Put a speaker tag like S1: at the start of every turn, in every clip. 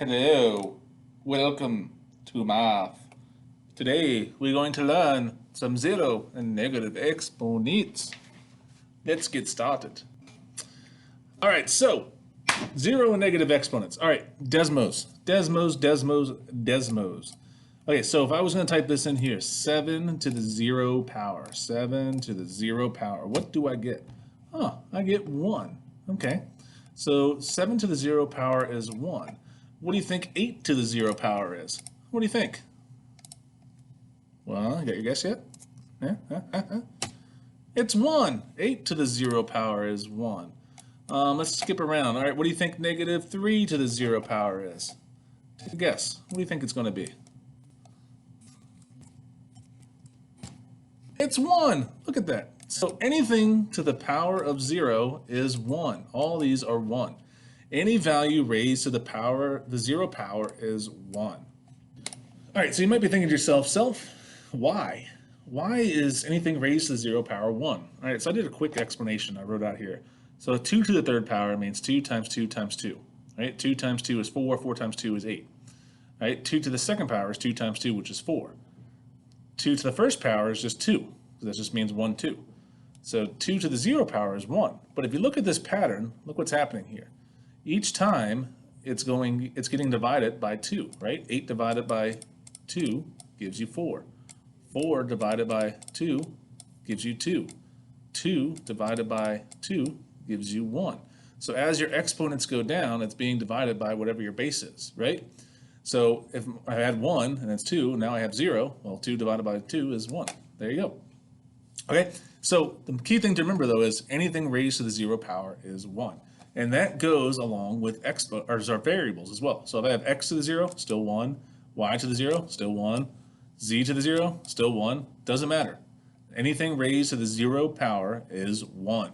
S1: Hello, welcome to math. Today we're going to learn some zero and negative exponents. Let's get started. All right, so zero and negative exponents. All right, Desmos. Okay, so if I was going to type this in here, 7 to the 0 power, 7 to the 0 power, what do I get? I get 1. Okay, so 7 to the 0 power is 1. What do you think 8 to the 0 power is? What do you think? Well, you got your guess yet? Yeah? It's 1. 8 to the 0 power is 1. Let's skip around. All right, what do you think negative 3 to the 0 power is? Take a guess. What do you think it's going to be? It's 1. Look at that. So anything to the power of 0 is 1. All these are 1. Any value raised to the 0 power is 1. All right, so you might be thinking to yourself, why? Why is anything raised to the 0 power 1? All right, so I did a quick explanation I wrote out here. So 2 to the 3rd power means 2 times 2 times 2. Right? 2 times 2 is 4, 4 times 2 is 8. Right? 2 to the 2nd power is 2 times 2, which is 4. 2 to the 1st power is just 2. So that just means 1, 2. So 2 to the 0 power is 1. But if you look at this pattern, look what's happening here. Each time it's getting divided by 2, right? 8 divided by 2 gives you 4. 4 divided by 2 gives you 2. 2 divided by 2 gives you 1. So as your exponents go down, it's being divided by whatever your base is, right? So if I had 1 and it's 2, now I have 0. Well, 2 divided by 2 is 1. There you go. Okay, so the key thing to remember though is anything raised to the 0 power is 1. And that goes along with our variables as well. So if I have x to the 0, still 1. Y to the 0, still 1. Z to the 0, still 1. Doesn't matter. Anything raised to the 0 power is 1.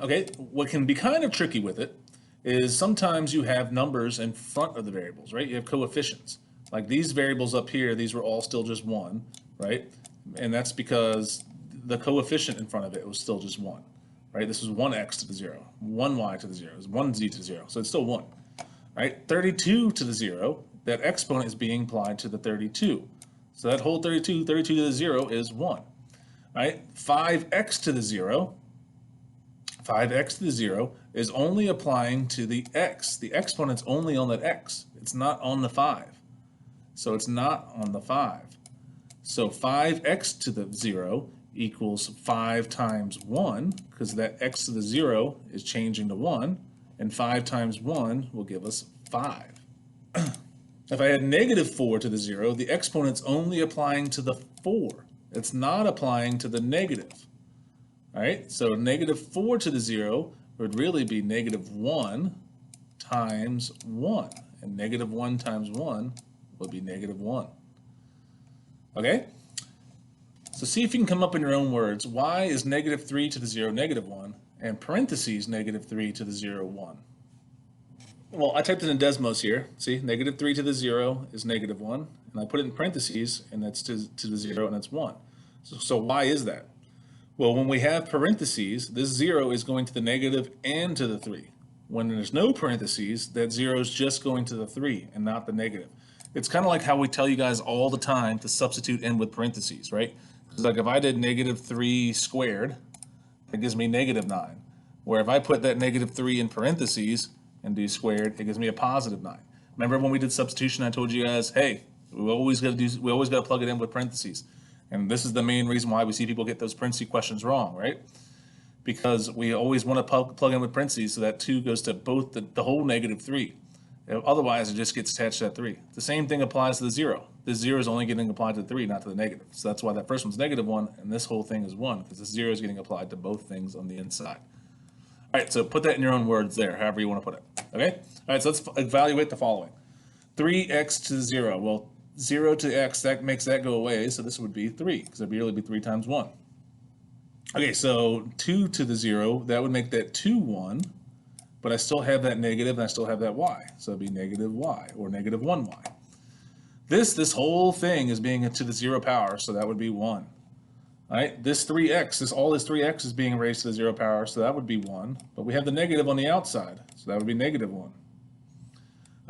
S1: Okay, what can be kind of tricky with it is sometimes you have numbers in front of the variables, right? You have coefficients. Like these variables up here, these were all still just 1, right? And that's because the coefficient in front of it was still just 1. Right, this is 1x to the 0, 1y to the 0, 1z to the 0, so it's still 1. Right, 32 to the 0, that exponent is being applied to the 32. So that whole 32 to the 0 is 1. Right, 5x to the 0, 5x to the 0 is only applying to the x. The exponent's only on that x. It's not on the 5. So it's not on the 5. So 5x to the 0 equals 5 times 1, because that x to the 0 is changing to 1, and 5 times 1 will give us 5. If I had negative 4 to the 0, the exponent's only applying to the 4. It's not applying to the negative. All right, so negative 4 to the 0 would really be negative 1 times 1, and negative 1 times 1 would be negative 1. Okay? So see if you can come up in your own words. Why is negative 3 to the 0 negative 1, and parentheses negative 3 to the 0, 1? Well, I typed it in Desmos here. See, negative 3 to the 0 is negative 1, and I put it in parentheses, and that's to the 0, and that's 1. So why is that? Well, when we have parentheses, this 0 is going to the negative and to the 3. When there's no parentheses, that 0 is just going to the 3 and not the negative. It's kind of like how we tell you guys all the time to substitute in with parentheses, right? Like if I did negative 3 squared, that gives me negative 9. Where if I put that negative 3 in parentheses and do squared, it gives me a positive 9. Remember when we did substitution, I told you guys, hey, we always got to plug it in with parentheses. And this is the main reason why we see people get those parentheses questions wrong, right? Because we always want to plug in with parentheses so that 2 goes to both the whole negative 3. Otherwise, it just gets attached to that 3. The same thing applies to the 0. This 0 is only getting applied to the 3, not to the negative. So that's why that first one's negative 1, and this whole thing is 1, because the 0 is getting applied to both things on the inside. All right, so put that in your own words there, however you want to put it. Okay? All right, so let's evaluate the following. 3x to 0. Well, 0 to x, that makes that go away, so this would be 3, because it would really be 3 times 1. Okay, so 2 to the 0, that would make that 2, 1. But I still have that negative and I still have that y. So it'd be negative y or negative 1y. This whole thing is being to the 0 power, so that would be 1. All right, this 3x, all this 3x is being raised to the 0 power, so that would be 1. But we have the negative on the outside, so that would be negative 1.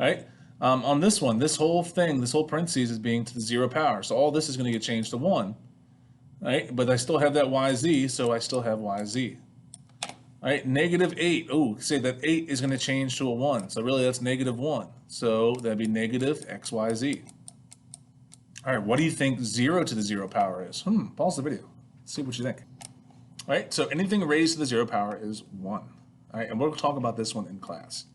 S1: All right? On this one, this whole thing, this whole parentheses is being to the 0 power. So all this is going to get changed to 1, right? But I still have that yz, so I still have yz. All right, -8. Oh, say that 8 is going to change to a 1. So really that's -1. So that'd be negative xyz. All right, what do you think 0 to the 0 power is? Pause the video. Let's see what you think. All right, so anything raised to the 0 power is 1. All right, and we'll talk about this one in class.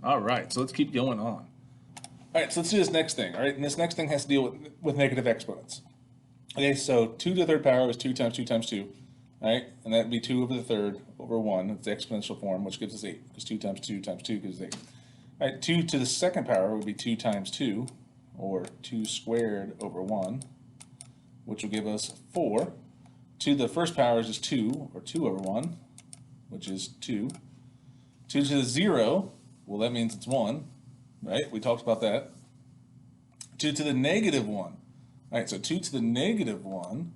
S1: All right, so let's keep going on. All right, so let's do this next thing. All right, and this next thing has to deal with negative exponents. Okay, so 2 to the 3rd power is 2 times 2 times 2. All right, and that'd be 2 over the 3rd over 1. It's the exponential form, which gives us 8, because 2 times 2 times 2 gives us 8. All right, 2 to the 2nd power would be 2 times 2, or 2 squared over 1, which will give us 4. 2 to the 1st power is just 2, or 2 over 1, which is 2. 2 to the 0, well, that means it's 1, right? We talked about that. 2 to the -1. All right, so 2 to the -1.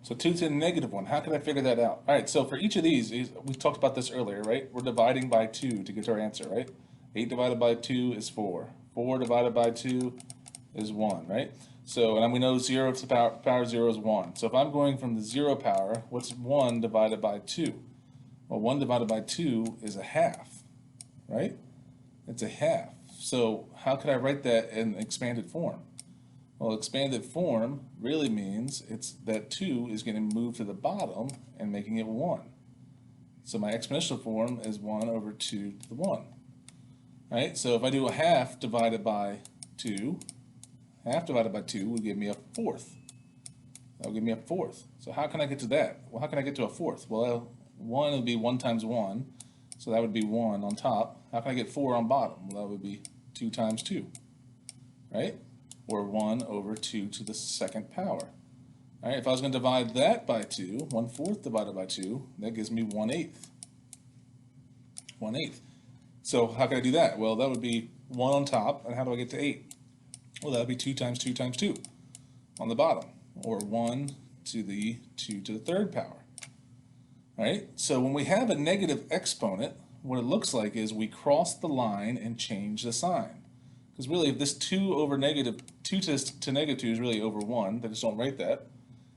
S1: So 2 to the -1, how can I figure that out? All right, so for each of these, we talked about this earlier, right? We're dividing by 2 to get to our answer, right? 8 divided by 2 is 4. 4 divided by 2 is 1, right? So, and we know 0 to the power 0 is 1. So if I'm going from the 0 power, what's 1 divided by 2? Well, 1 divided by 2 is a half, right? It's a half. So how could I write that in expanded form? Well, expanded form really means it's that 2 is going to move to the bottom and making it 1. So my exponential form is 1 over 2 to the 1. Right? So if I do a half divided by 2, half divided by 2 would give me a fourth. That will give me a fourth. So how can I get to that? Well, how can I get to a fourth? Well, 1 would be 1 times 1, so that would be 1 on top. How can I get 4 on bottom? Well, that would be 2 times 2, right? Or 1 over 2 to the 2nd power. All right, if I was going to divide that by 2, 1/4 divided by 2, that gives me 1/8. 1/8. So how can I do that? Well, that would be 1 on top, and how do I get to 8? Well, that would be 2 times 2 times 2 on the bottom, or 1 to the 2 to the 3rd power. All right, so when we have a negative exponent, what it looks like is we cross the line and change the sign. Because really, if this 2 over negative, 2 to -2 is really over 1, they just don't write that.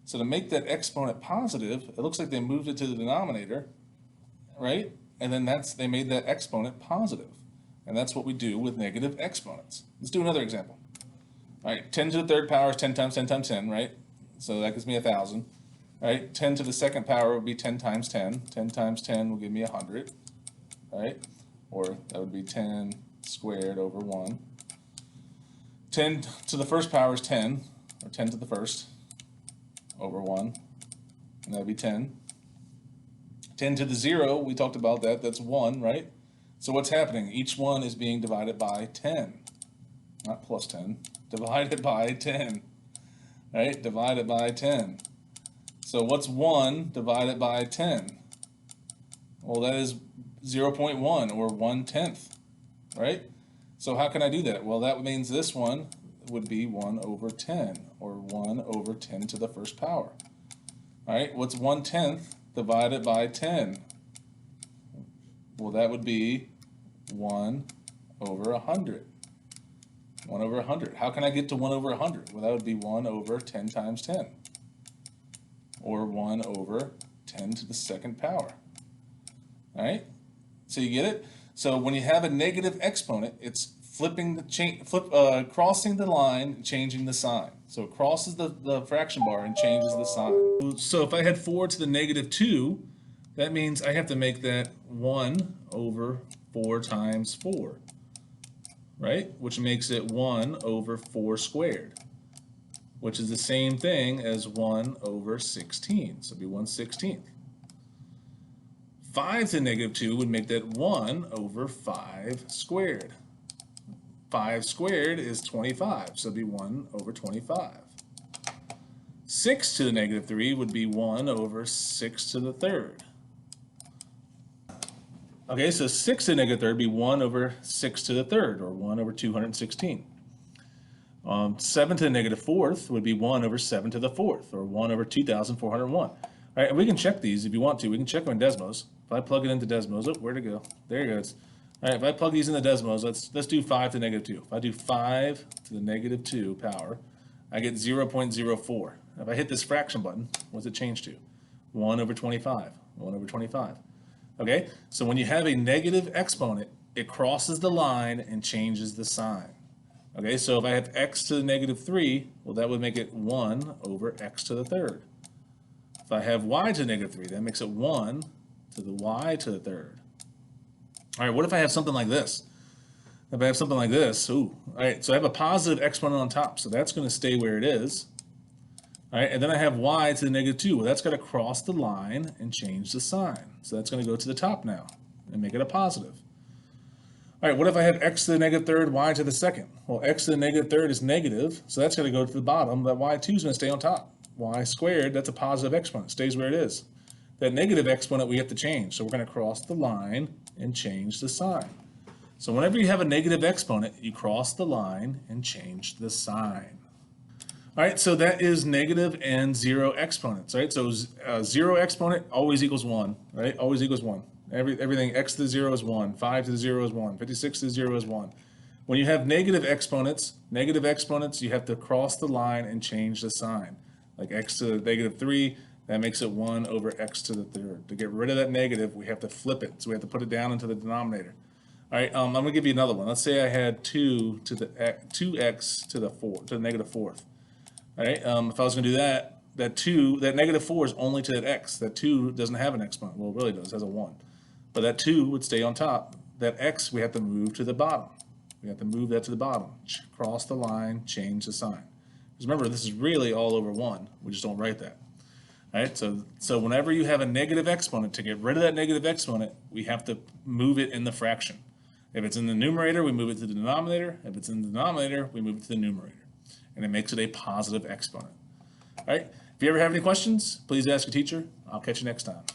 S1: So to make that exponent positive, it looks like they moved it to the denominator, right? And then they made that exponent positive. And that's what we do with negative exponents. Let's do another example. All right, 10 to the 3rd power is 10 times 10 times 10, right? So that gives me 1,000. All right, 10 to the 2nd power would be 10 times 10. 10 times 10 will give me 100, right? Or that would be 10 squared over 1. 10 to the 1st power is 10, or 10 to the 1st over 1, and that would be 10. 10 to the 0, we talked about that, that's 1, right? So what's happening? Each one is being divided by 10, not plus 10, divided by 10, right? Divided by 10. So what's 1 divided by 10? Well, that is 0.1, or 1/10, right? So how can I do that? Well, that means this one would be 1 over 10, or 1 over 10 to the 1st power. All right, what's 1/10 divided by 10? Well, that would be 1 over 100. 1 over 100. How can I get to 1 over 100? Well, that would be 1 over 10 times 10, or 1 over 10 to the 2nd power. All right, so you get it? So when you have a negative exponent, it's crossing the line and changing the sign. So it crosses the fraction bar and changes the sign. So if I had 4 to the -2, that means I have to make that 1 over 4 times 4, right? Which makes it 1 over 4 squared, which is the same thing as 1 over 16. So it'd be 1/16. 5 to the -2 would make that 1 over 5 squared. 5 squared is 25, so it'd be 1 over 25. 6 to the -3 would be 1 over 6 to the 3rd. Okay, so 6 to the -3rd would be 1 over 6 to the 3rd, or 1 over 216. 7 to the -4th would be 1 over 7 to the 4th, or 1 over 2,401. All right, and we can check these if you want to. We can check them in Desmos. If I plug it into Desmos, oh, where'd it go? There it goes. All right, if I plug these in the Desmos, let's do 5 to the negative 2. If I do 5 to the negative 2 power, I get 0.04. If I hit this fraction button, what's it change to? 1 over 25. 1 over 25. Okay, so when you have a negative exponent, it crosses the line and changes the sign. Okay, so if I have x to the negative 3, well, that would make it 1 over x to the third. If I have y to the negative 3, that makes it 1 to the y to the third. All right, what if I have something like this? If I have something like this, ooh, all right, so I have a positive exponent on top, so that's going to stay where it is. All right, and then I have y to the negative 2. Well, that's got to cross the line and change the sign. So that's going to go to the top now and make it a positive. All right, what if I have x to the negative third, y to the second? Well, x to the negative third is negative, so that's going to go to the bottom. That y2 is going to stay on top. Y squared, that's a positive exponent, stays where it is. That negative exponent we have to change, so we're going to cross the line and change the sign. So whenever you have a negative exponent, you cross the line and change the sign. All right, so that is negative and 0 exponents, right? So 0 exponent always equals 1, right? Always equals 1. Everything x to the 0 is 1, 5 to the 0 is 1, 56 to the 0 is 1. When you have negative exponents, you have to cross the line and change the sign. Like x to the negative 3, that makes it 1 over x to the third. To get rid of that negative, we have to flip it. So we have to put it down into the denominator. All right, I'm going to give you another one. Let's say I had 2x to the negative fourth. All right, if I was going to do that, that negative 4 is only to that x. That 2 doesn't have an exponent. Well, it really does. It has a 1. But that 2 would stay on top. That x we have to move to the bottom. We have to move that to the bottom. Cross the line, change the sign. Because remember, this is really all over 1. We just don't write that. All right, so whenever you have a negative exponent, to get rid of that negative exponent, we have to move it in the fraction. If it's in the numerator, we move it to the denominator. If it's in the denominator, we move it to the numerator. And it makes it a positive exponent. All right, if you ever have any questions, please ask your teacher. I'll catch you next time.